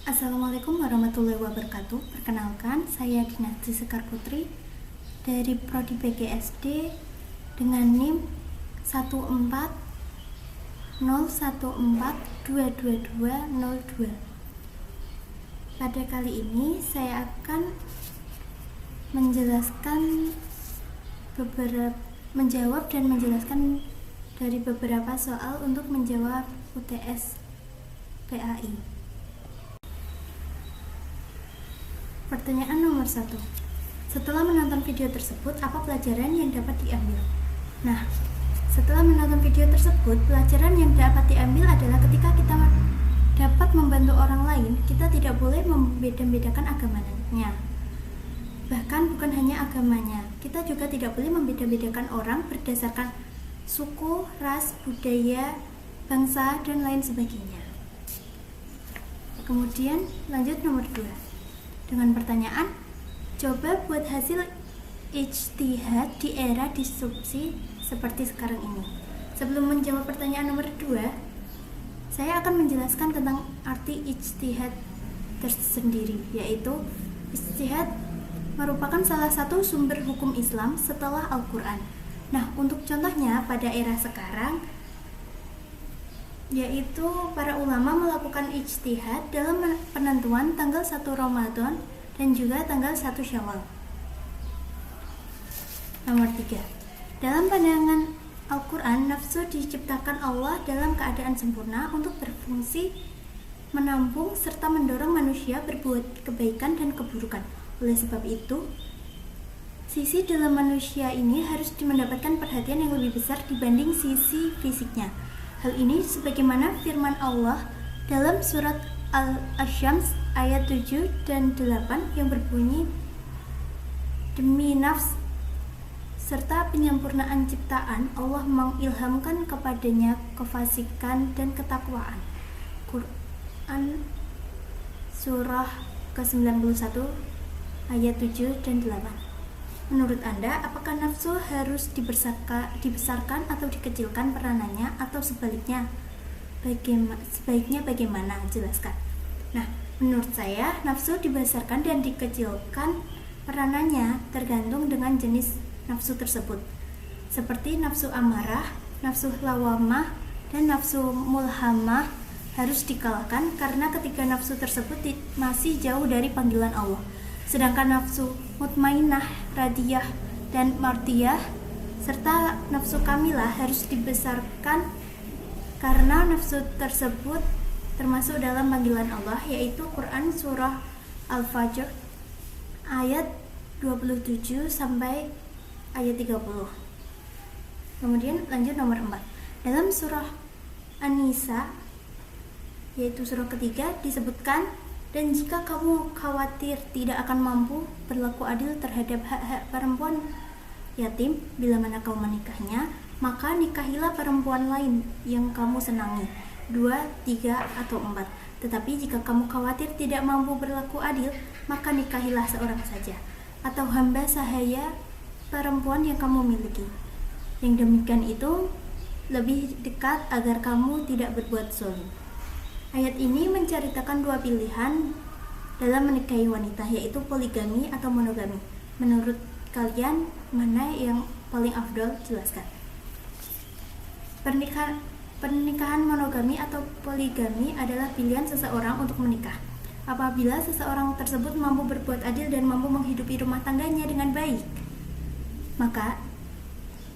Assalamualaikum warahmatullahi wabarakatuh. Perkenalkan, saya Dinasti Sekar Putri dari Prodi PGSD dengan NIM 14014222202. Pada kali ini saya akan menjawab dan menjelaskan dari beberapa soal untuk menjawab UTS PAI. Pertanyaan nomor 1. Setelah menonton video tersebut, apa pelajaran yang dapat diambil? Nah, setelah menonton video tersebut, pelajaran yang dapat diambil adalah ketika kita dapat membantu orang lain, kita tidak boleh membeda-bedakan agamanya. Bahkan bukan hanya agamanya, kita juga tidak boleh membeda-bedakan orang berdasarkan suku, ras, budaya, bangsa, dan lain sebagainya. Kemudian lanjut nomor 2. Dengan pertanyaan, coba buat hasil ijtihad di era disrupsi seperti sekarang ini. Sebelum menjawab pertanyaan nomor 2, saya akan menjelaskan tentang arti ijtihad tersendiri, yaitu ijtihad merupakan salah satu sumber hukum Islam setelah Al-Quran. Nah, untuk contohnya pada era sekarang, yaitu para ulama melakukan ijtihad dalam penentuan tanggal 1 Ramadan dan juga tanggal 1 Syawal. Nomor 3. Dalam pandangan Al-Quran, nafsu diciptakan Allah dalam keadaan sempurna untuk berfungsi menampung serta mendorong manusia berbuat kebaikan dan keburukan. Oleh sebab itu, sisi dalam manusia ini harus mendapatkan perhatian yang lebih besar dibanding sisi fisiknya. Hal ini sebagaimana firman Allah dalam surat Al-Asyams ayat 7 dan 8 yang berbunyi, demi nafs serta penyempurnaan ciptaan, Allah mengilhamkan kepadanya kefasikan dan ketakwaan. Quran surah ke-91 ayat 7 dan 8. Menurut Anda, apakah nafsu harus dibesarkan atau dikecilkan peranannya, atau sebaliknya? Sebaiknya bagaimana? Jelaskan. Nah, menurut saya, nafsu dibesarkan dan dikecilkan peranannya tergantung dengan jenis nafsu tersebut. Seperti nafsu amarah, nafsu lawamah, dan nafsu mulhamah harus dikalahkan karena ketiga nafsu tersebut masih jauh dari panggilan Allah. Sedangkan nafsu mutmainah, radiyah, dan mardiyah serta nafsu kamilah harus dibesarkan karena nafsu tersebut termasuk dalam panggilan Allah, yaitu Quran surah Al-Fajr ayat 27 sampai ayat 30. Kemudian lanjut nomor 4. Dalam surah An-Nisa, yaitu surah ketiga, disebutkan, dan jika kamu khawatir tidak akan mampu berlaku adil terhadap hak-hak perempuan yatim bila mana kamu menikahnya, maka nikahilah perempuan lain yang kamu senangi, 2, 3, atau 4. Tetapi jika kamu khawatir tidak mampu berlaku adil, maka nikahilah seorang saja, atau hamba sahaya perempuan yang kamu miliki. Yang demikian itu lebih dekat agar kamu tidak berbuat zalim. Ayat ini menceritakan dua pilihan dalam menikahi wanita, yaitu poligami atau monogami. Menurut kalian, mana yang paling afdol? Jelaskan. Pernikahan monogami atau poligami adalah pilihan seseorang untuk menikah apabila seseorang tersebut mampu berbuat adil dan mampu menghidupi rumah tangganya dengan baik. Maka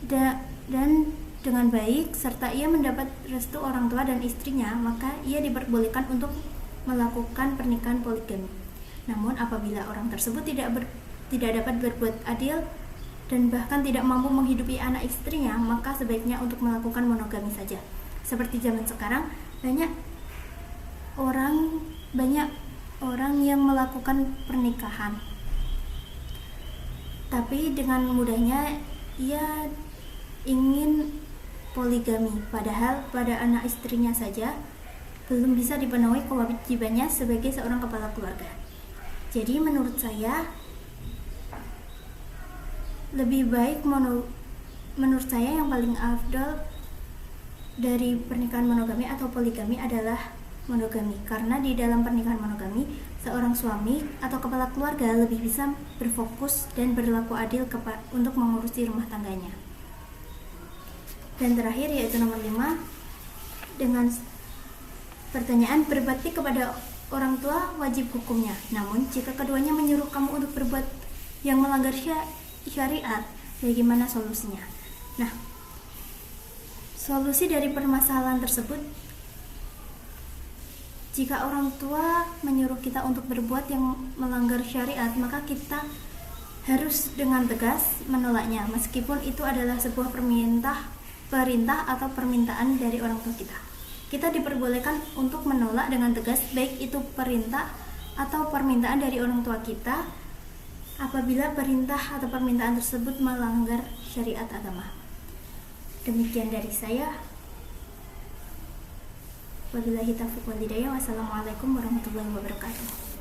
dan dengan baik serta ia mendapat restu orang tua dan istrinya, maka ia diperbolehkan untuk melakukan pernikahan poligami. Namun apabila orang tersebut tidak dapat berbuat adil dan bahkan tidak mampu menghidupi anak istrinya, maka sebaiknya untuk melakukan monogami saja. Seperti zaman sekarang, banyak orang yang melakukan pernikahan, tapi dengan mudahnya ia ingin poligami, padahal pada anak istrinya saja belum bisa dipenuhi kewajibannya sebagai seorang kepala keluarga. Jadi menurut saya lebih baik menurut saya yang paling afdol dari pernikahan monogami atau poligami adalah monogami, karena di dalam pernikahan monogami, seorang suami atau kepala keluarga lebih bisa berfokus dan berlaku adil untuk mengurusi rumah tangganya. Dan terakhir yaitu nomor 5, dengan pertanyaan, berbakti kepada orang tua wajib hukumnya. Namun jika keduanya menyuruh kamu untuk berbuat yang melanggar syariat, bagaimana solusinya? Nah, solusi dari permasalahan tersebut, jika orang tua menyuruh kita untuk berbuat yang melanggar syariat, maka kita harus dengan tegas menolaknya, meskipun itu adalah sebuah perintah atau permintaan dari orang tua kita. Kita diperbolehkan untuk menolak dengan tegas, baik itu perintah atau permintaan dari orang tua kita, apabila perintah atau permintaan tersebut melanggar syariat agama. Demikian dari saya. Wabillahi taufiq wal hidayah. Wassalamualaikum warahmatullahi wabarakatuh.